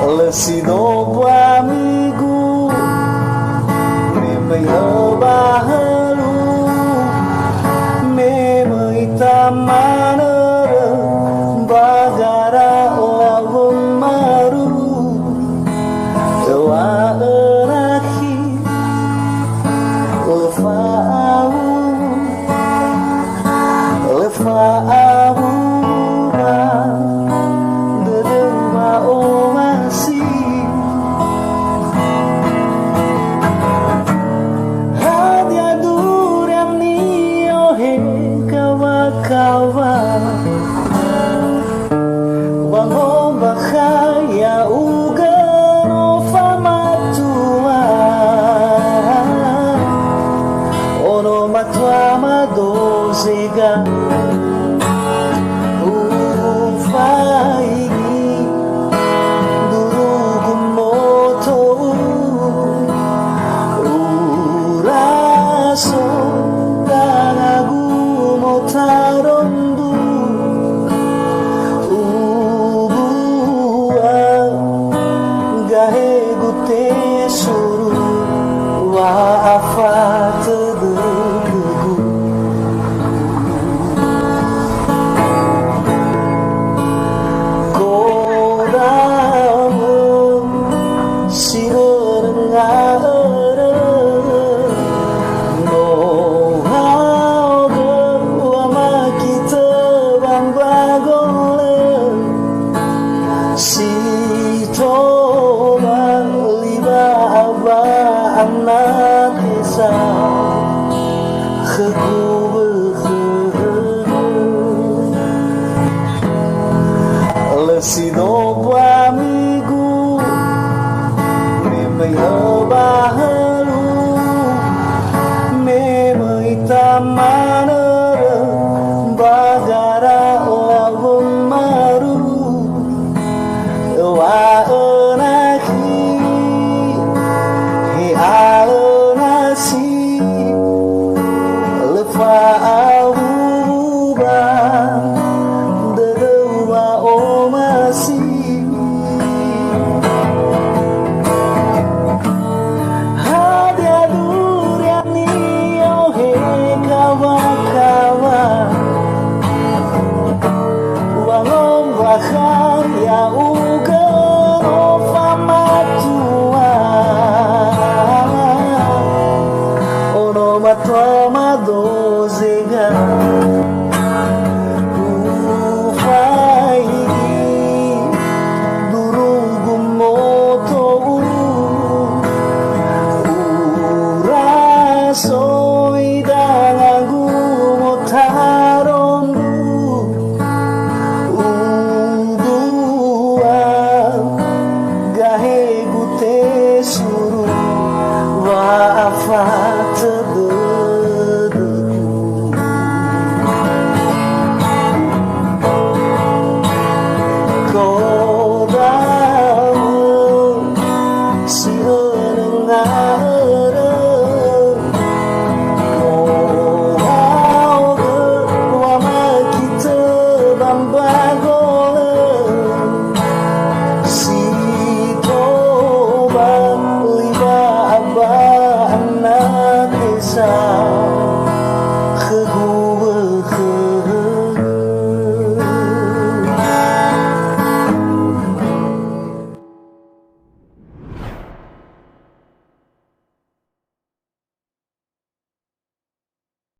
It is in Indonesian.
Lesido amigo me baharu me itamana bagara lawon maru tewa eraki lefa'au kawan wango bakaya uga no famatua ono matua madozega ufaigi durugu moto uraso tarondu ubua gahe gute suru wa afat dugu kodamu sirengar si coba liba anak desa lesido amigo me baharu me itamana